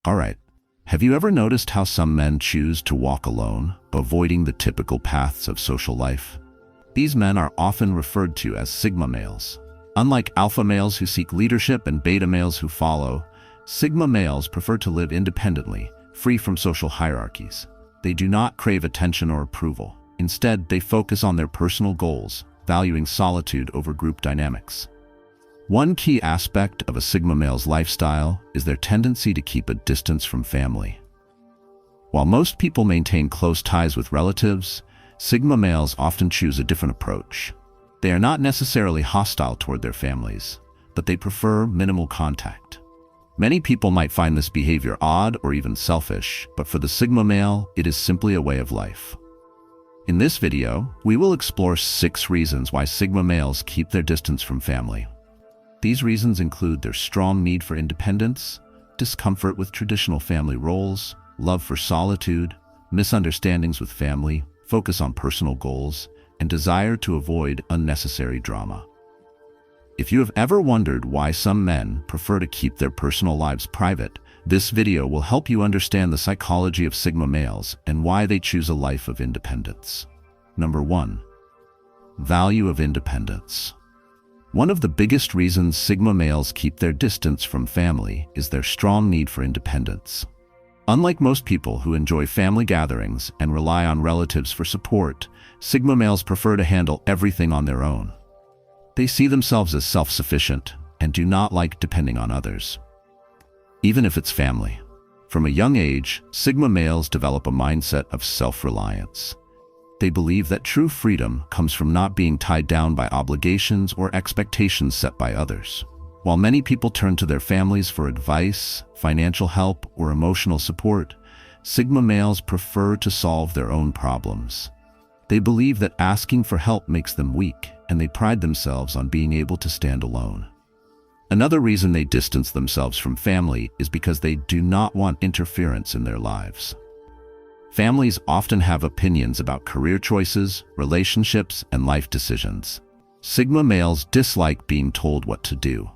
Alright, have you ever noticed how some men choose to walk alone, avoiding the typical paths of social life? These men are often referred to as sigma males. Unlike alpha males who seek leadership and beta males who follow, sigma males prefer to live independently, free from social hierarchies. They do not crave attention or approval. Instead, they focus on their personal goals, valuing solitude over group dynamics. One key aspect of a sigma male's lifestyle is their tendency to keep a distance from family. While most people maintain close ties with relatives, sigma males often choose a different approach. They are not necessarily hostile toward their families, but they prefer minimal contact. Many people might find this behavior odd or even selfish, but for the sigma male, it is simply a way of life. In this video, we will explore 6 reasons why sigma males keep their distance from family. These reasons include their strong need for independence, discomfort with traditional family roles, love for solitude, misunderstandings with family, focus on personal goals, and desire to avoid unnecessary drama. If you have ever wondered why some men prefer to keep their personal lives private, this video will help you understand the psychology of sigma males and why they choose a life of independence. Number 1. Value of independence. One of the biggest reasons sigma males keep their distance from family is their strong need for independence. Unlike most people who enjoy family gatherings and rely on relatives for support, sigma males prefer to handle everything on their own. They see themselves as self-sufficient and do not like depending on others, even if it's family. From a young age, sigma males develop a mindset of self-reliance. They believe that true freedom comes from not being tied down by obligations or expectations set by others. While many people turn to their families for advice, financial help, or emotional support, sigma males prefer to solve their own problems. They believe that asking for help makes them weak, and they pride themselves on being able to stand alone. Another reason they distance themselves from family is because they do not want interference in their lives. Families often have opinions about career choices, relationships, and life decisions. Sigma males dislike being told what to do.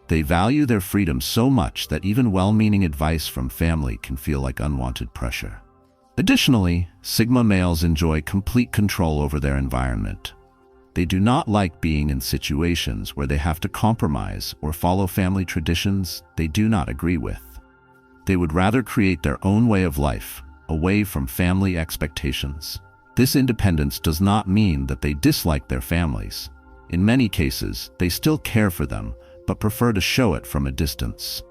They value their freedom so much that even well-meaning advice from family can feel like unwanted pressure. Additionally, sigma males enjoy complete control over their environment. They do not like being in situations where they have to compromise or follow family traditions they do not agree with. They would rather create their own way of life, away from family expectations. This independence does not mean that they dislike their families. In many cases, they still care for them, but prefer to show it from a distance.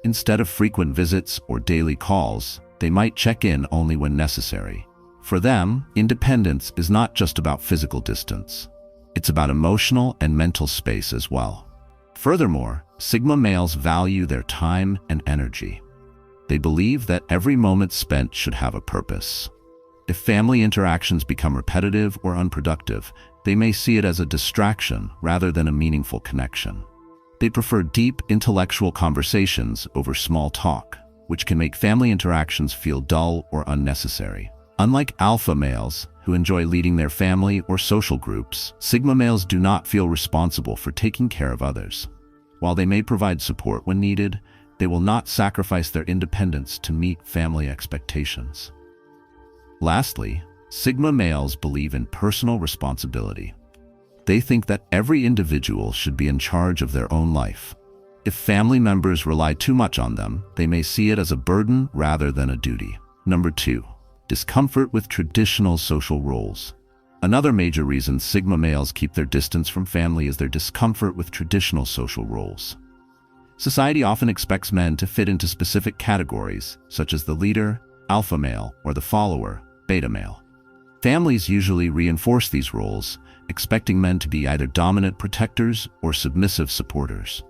Instead of frequent visits or daily calls, they might check in only when necessary. For them, independence is not just about physical distance. It's about emotional and mental space as well. Furthermore, sigma males value their time and energy. They believe that every moment spent should have a purpose. If family interactions become repetitive or unproductive, they may see it as a distraction rather than a meaningful connection. They prefer deep intellectual conversations over small talk, which can make family interactions feel dull or unnecessary. Unlike alpha males, who enjoy leading their family or social groups, sigma males do not feel responsible for taking care of others. While they may provide support when needed, they will not sacrifice their independence to meet family expectations. Lastly, sigma males believe in personal responsibility. They think that every individual should be in charge of their own life. If family members rely too much on them, they may see it as a burden rather than a duty. Number 2. Discomfort with traditional social roles. Another major reason sigma males keep their distance from family is their discomfort with traditional social roles. Society often expects men to fit into specific categories, such as the leader, alpha male, or the follower, beta male. Families usually reinforce these roles, expecting men to be either dominant protectors or submissive supporters.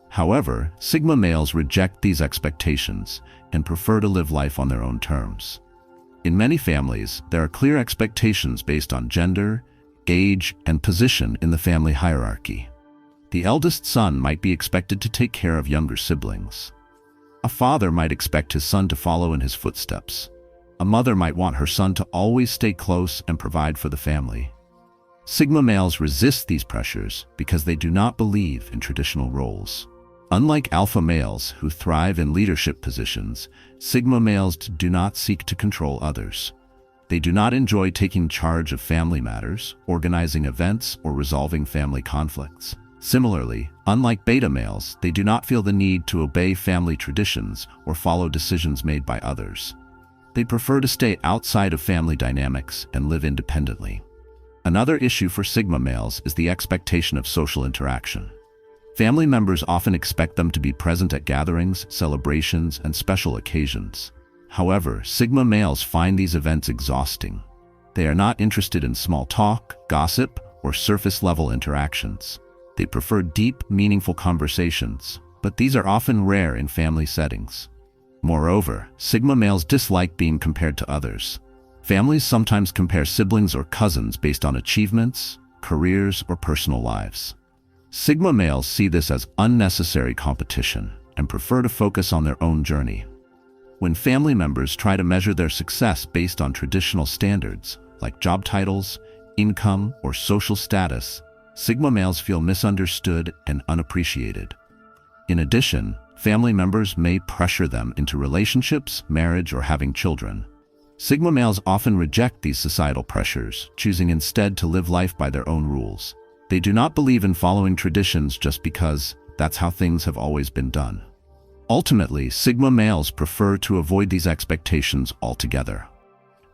However, sigma males reject these expectations and prefer to live life on their own terms. In many families, there are clear expectations based on gender, age, and position in the family hierarchy. The eldest son might be expected to take care of younger siblings. A father might expect his son to follow in his footsteps. A mother might want her son to always stay close and provide for the family. Sigma males resist these pressures because they do not believe in traditional roles. Unlike alpha males who thrive in leadership positions, sigma males do not seek to control others. They do not enjoy taking charge of family matters, organizing events, or resolving family conflicts. Similarly, unlike beta males, they do not feel the need to obey family traditions or follow decisions made by others. They prefer to stay outside of family dynamics and live independently. Another issue for sigma males is the expectation of social interaction. Family members often expect them to be present at gatherings, celebrations, and special occasions. However, sigma males find these events exhausting. They are not interested in small talk, gossip, or surface-level interactions. They prefer deep, meaningful conversations, but these are often rare in family settings. Moreover, sigma males dislike being compared to others. Families sometimes compare siblings or cousins based on achievements, careers, or personal lives. Sigma males see this as unnecessary competition and prefer to focus on their own journey. When family members try to measure their success based on traditional standards, like job titles, income, or social status, sigma males feel misunderstood and unappreciated. In addition, family members may pressure them into relationships, marriage, or having children. Sigma males often reject these societal pressures, choosing instead to live life by their own rules. They do not believe in following traditions just because that's how things have always been done. Ultimately, sigma males prefer to avoid these expectations altogether.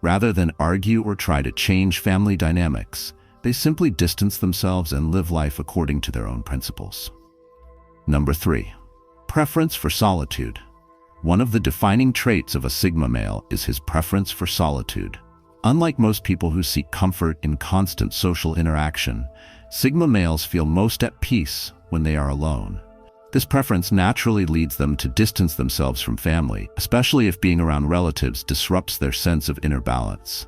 Rather than argue or try to change family dynamics, they simply distance themselves and live life according to their own principles. Number 3. Preference for solitude. One of the defining traits of a sigma male is his preference for solitude. Unlike most people who seek comfort in constant social interaction, sigma males feel most at peace when they are alone. This preference naturally leads them to distance themselves from family, especially if being around relatives disrupts their sense of inner balance.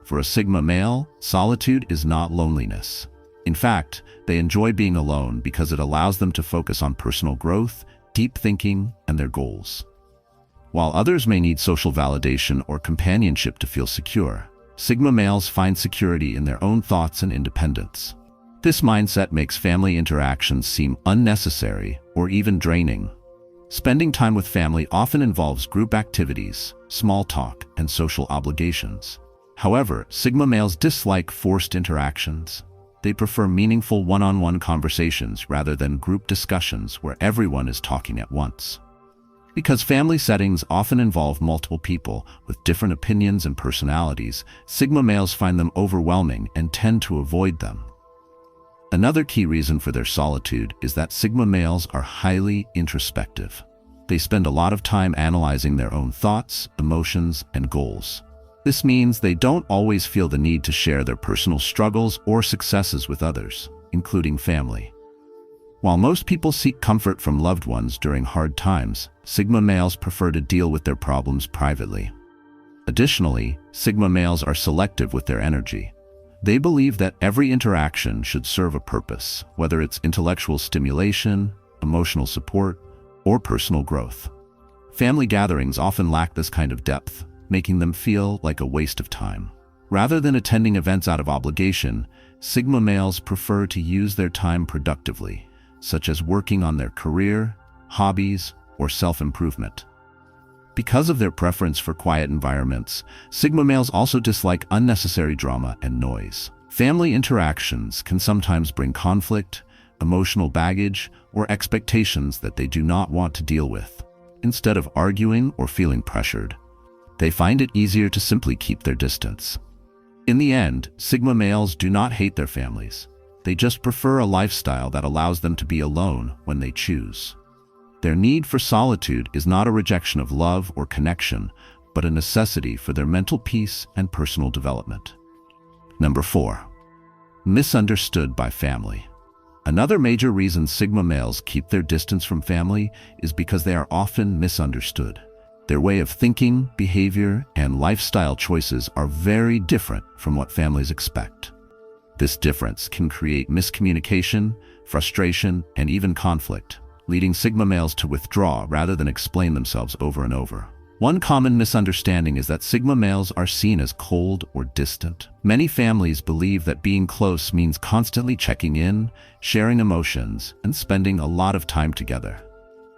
For a sigma male, solitude is not loneliness. In fact, they enjoy being alone because it allows them to focus on personal growth, deep thinking, and their goals. While others may need social validation or companionship to feel secure, sigma males find security in their own thoughts and independence. This mindset makes family interactions seem unnecessary or even draining. Spending time with family often involves group activities, small talk, and social obligations. However, sigma males dislike forced interactions. They prefer meaningful one-on-one conversations rather than group discussions where everyone is talking at once. Because family settings often involve multiple people with different opinions and personalities, sigma males find them overwhelming and tend to avoid them. Another key reason for their solitude is that sigma males are highly introspective. They spend a lot of time analyzing their own thoughts, emotions, and goals. This means they don't always feel the need to share their personal struggles or successes with others, including family. While most people seek comfort from loved ones during hard times, sigma males prefer to deal with their problems privately. Additionally, sigma males are selective with their energy. They believe that every interaction should serve a purpose, whether it's intellectual stimulation, emotional support, or personal growth. Family gatherings often lack this kind of depth, making them feel like a waste of time. Rather than attending events out of obligation, sigma males prefer to use their time productively, such as working on their career, hobbies, or self-improvement. Because of their preference for quiet environments, sigma males also dislike unnecessary drama and noise. Family interactions can sometimes bring conflict, emotional baggage, or expectations that they do not want to deal with. Instead of arguing or feeling pressured, they find it easier to simply keep their distance. In the end, sigma males do not hate their families. They just prefer a lifestyle that allows them to be alone when they choose. Their need for solitude is not a rejection of love or connection, but a necessity for their mental peace and personal development. Number 4. Misunderstood by family. Another major reason sigma males keep their distance from family is because they are often misunderstood. Their way of thinking, behavior, and lifestyle choices are very different from what families expect. This difference can create miscommunication, frustration, and even conflict, leading sigma males to withdraw rather than explain themselves over and over. One common misunderstanding is that sigma males are seen as cold or distant. Many families believe that being close means constantly checking in, sharing emotions, and spending a lot of time together.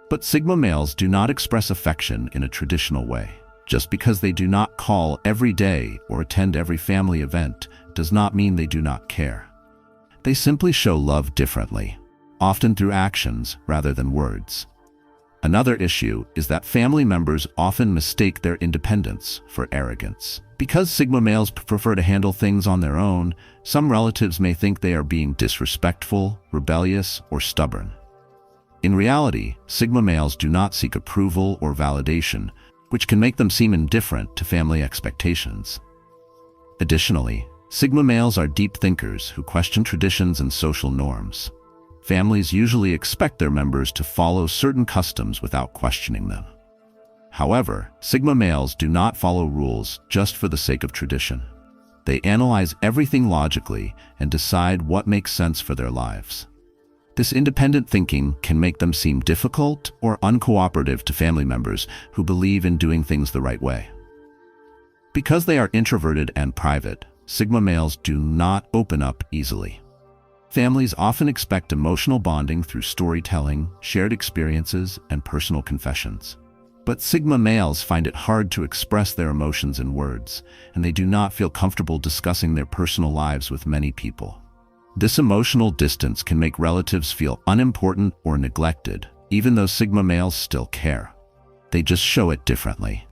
But Sigma males do not express affection in a traditional way. Just because they do not call every day or attend every family event does not mean they do not care. They simply show love differently, often through actions rather than words. Another issue is that family members often mistake their independence for arrogance. Because Sigma males prefer to handle things on their own, some relatives may think they are being disrespectful, rebellious, or stubborn. In reality, Sigma males do not seek approval or validation, which can make them seem indifferent to family expectations. Additionally, Sigma males are deep thinkers who question traditions and social norms. Families usually expect their members to follow certain customs without questioning them. However, Sigma males do not follow rules just for the sake of tradition. They analyze everything logically and decide what makes sense for their lives. This independent thinking can make them seem difficult or uncooperative to family members who believe in doing things the right way. Because they are introverted and private, Sigma males do not open up easily. Families often expect emotional bonding through storytelling, shared experiences, and personal confessions. But Sigma males find it hard to express their emotions in words, and they do not feel comfortable discussing their personal lives with many people. This emotional distance can make relatives feel unimportant or neglected, even though Sigma males still care. They just show it differently.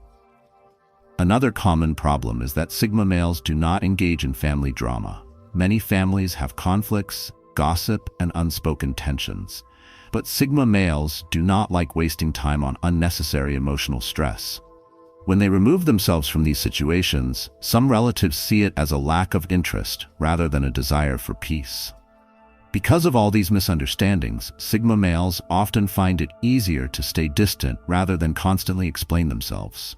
Another common problem is that Sigma males do not engage in family drama. Many families have conflicts, gossip, and unspoken tensions. But Sigma males do not like wasting time on unnecessary emotional stress. When they remove themselves from these situations, some relatives see it as a lack of interest rather than a desire for peace. Because of all these misunderstandings, Sigma males often find it easier to stay distant rather than constantly explain themselves.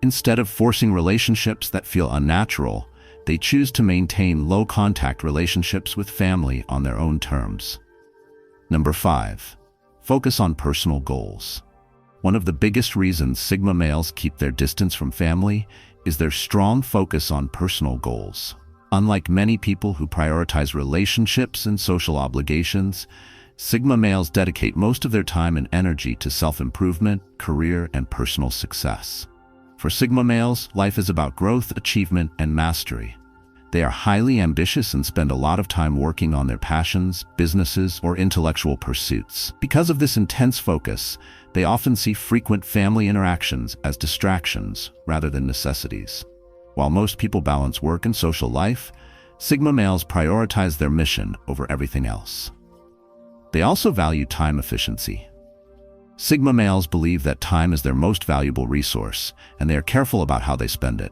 Instead of forcing relationships that feel unnatural, they choose to maintain low-contact relationships with family on their own terms. Number 5. Focus on personal goals. One of the biggest reasons Sigma males keep their distance from family is their strong focus on personal goals. Unlike many people who prioritize relationships and social obligations, Sigma males dedicate most of their time and energy to self-improvement, career, and personal success. For Sigma males, life is about growth, achievement, and mastery. They are highly ambitious and spend a lot of time working on their passions, businesses, or intellectual pursuits. Because of this intense focus, they often see frequent family interactions as distractions rather than necessities. While most people balance work and social life, Sigma males prioritize their mission over everything else. They also value time efficiency. Sigma males believe that time is their most valuable resource, and they are careful about how they spend it.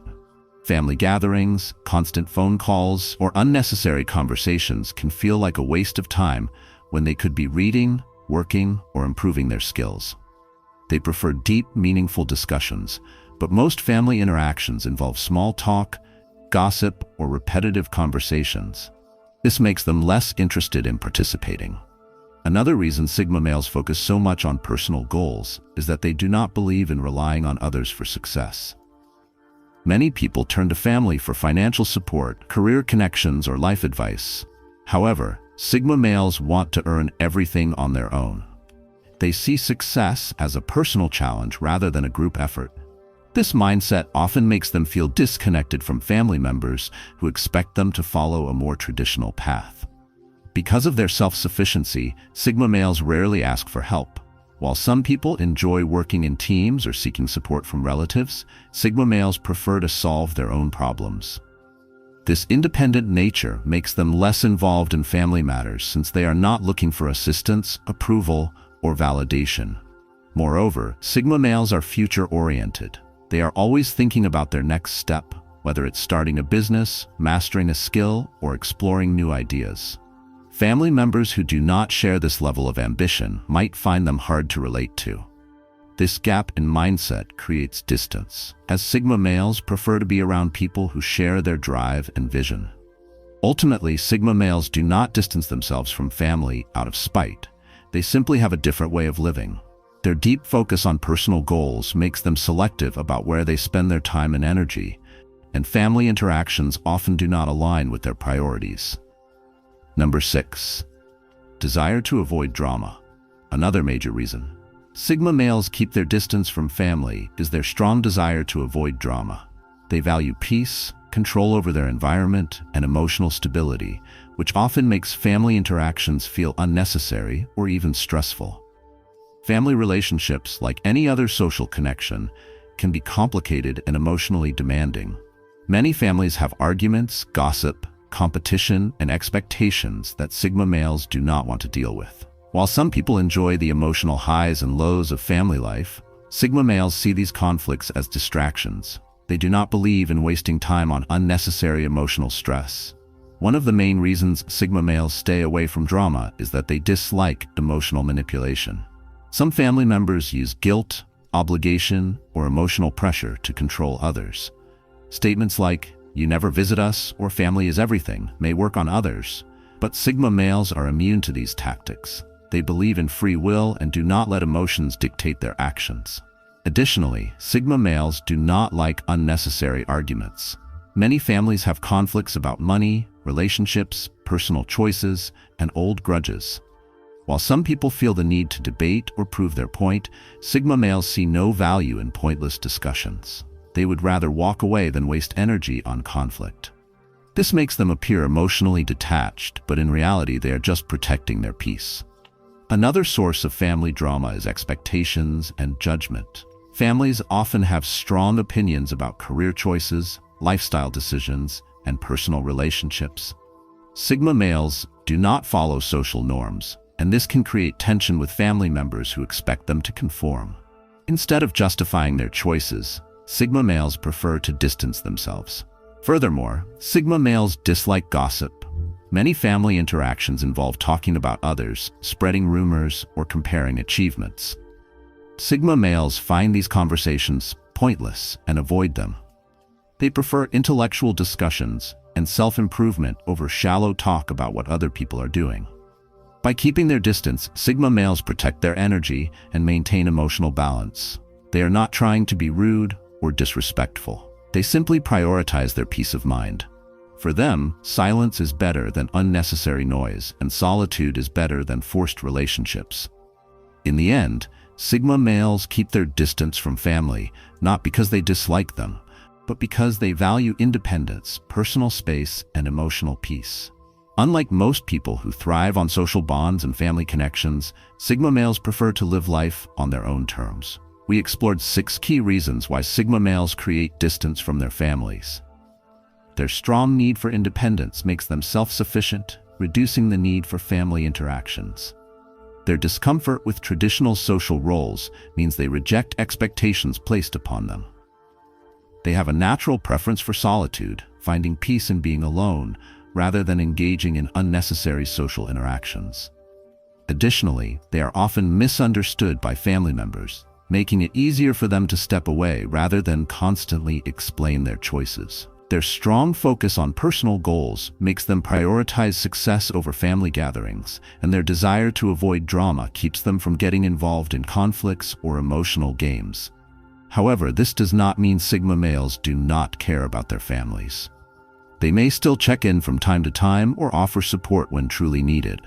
Family gatherings, constant phone calls, or unnecessary conversations can feel like a waste of time when they could be reading, working, or improving their skills. They prefer deep, meaningful discussions, but most family interactions involve small talk, gossip, or repetitive conversations. This makes them less interested in participating. Another reason Sigma males focus so much on personal goals is that they do not believe in relying on others for success. Many people turn to family for financial support, career connections, or life advice. However, Sigma males want to earn everything on their own. They see success as a personal challenge rather than a group effort. This mindset often makes them feel disconnected from family members who expect them to follow a more traditional path. Because of their self-sufficiency, Sigma males rarely ask for help. While some people enjoy working in teams or seeking support from relatives, Sigma males prefer to solve their own problems. This independent nature makes them less involved in family matters since they are not looking for assistance, approval, or validation. Moreover, Sigma males are future-oriented. They are always thinking about their next step, whether it's starting a business, mastering a skill, or exploring new ideas. Family members who do not share this level of ambition might find them hard to relate to. This gap in mindset creates distance, as Sigma males prefer to be around people who share their drive and vision. Ultimately, Sigma males do not distance themselves from family out of spite. They simply have a different way of living. Their deep focus on personal goals makes them selective about where they spend their time and energy, and family interactions often do not align with their priorities. Number 6. Desire to avoid drama. Another major reason. Sigma males keep their distance from family is their strong desire to avoid drama. They value peace, control over their environment, and emotional stability, which often makes family interactions feel unnecessary or even stressful. Family relationships, like any other social connection, can be complicated and emotionally demanding. Many families have arguments, gossip, competition, and expectations that Sigma males do not want to deal with. While some people enjoy the emotional highs and lows of family life, Sigma males see these conflicts as distractions. They do not believe in wasting time on unnecessary emotional stress. One of the main reasons Sigma males stay away from drama is that they dislike emotional manipulation. Some family members use guilt, obligation, or emotional pressure to control others. Statements like, "You never visit us," or "Family is everything," may work on others, but Sigma males are immune to these tactics. They believe in free will and do not let emotions dictate their actions. Additionally, Sigma males do not like unnecessary arguments. Many families have conflicts about money, relationships, personal choices, and old grudges. While some people feel the need to debate or prove their point, Sigma males see no value in pointless discussions. They would rather walk away than waste energy on conflict. This makes them appear emotionally detached, but in reality they are just protecting their peace. Another source of family drama is expectations and judgment. Families often have strong opinions about career choices, lifestyle decisions, and personal relationships. Sigma males do not follow social norms, and this can create tension with family members who expect them to conform. Instead of justifying their choices, Sigma males prefer to distance themselves. Furthermore, Sigma males dislike gossip. Many family interactions involve talking about others, spreading rumors, or comparing achievements. Sigma males find these conversations pointless and avoid them. They prefer intellectual discussions and self-improvement over shallow talk about what other people are doing. By keeping their distance, Sigma males protect their energy and maintain emotional balance. They are not trying to be rude or disrespectful. They simply prioritize their peace of mind. For them, silence is better than unnecessary noise, and solitude is better than forced relationships. In the end, Sigma males keep their distance from family, not because they dislike them, but because they value independence, personal space, and emotional peace. Unlike most people who thrive on social bonds and family connections, Sigma males prefer to live life on their own terms. We explored 6 key reasons why Sigma males create distance from their families. Their strong need for independence makes them self-sufficient, reducing the need for family interactions. Their discomfort with traditional social roles means they reject expectations placed upon them. They have a natural preference for solitude, finding peace in being alone, rather than engaging in unnecessary social interactions. Additionally, they are often misunderstood by family members, making it easier for them to step away rather than constantly explain their choices. Their strong focus on personal goals makes them prioritize success over family gatherings, and their desire to avoid drama keeps them from getting involved in conflicts or emotional games. However, this does not mean Sigma males do not care about their families. They may still check in from time to time or offer support when truly needed.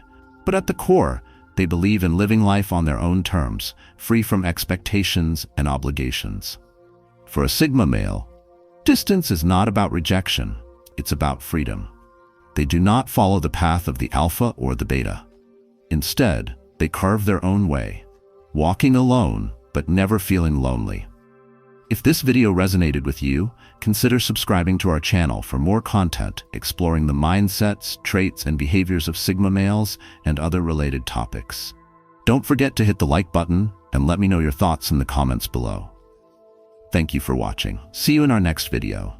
But at the core, they believe in living life on their own terms, free from expectations and obligations. For a Sigma male, distance is not about rejection, it's about freedom. They do not follow the path of the alpha or the beta. Instead, they carve their own way, walking alone but never feeling lonely. If this video resonated with you, consider subscribing to our channel for more content exploring the mindsets, traits, and behaviors of Sigma males and other related topics. Don't forget to hit the like button and let me know your thoughts in the comments below. Thank you for watching. See you in our next video.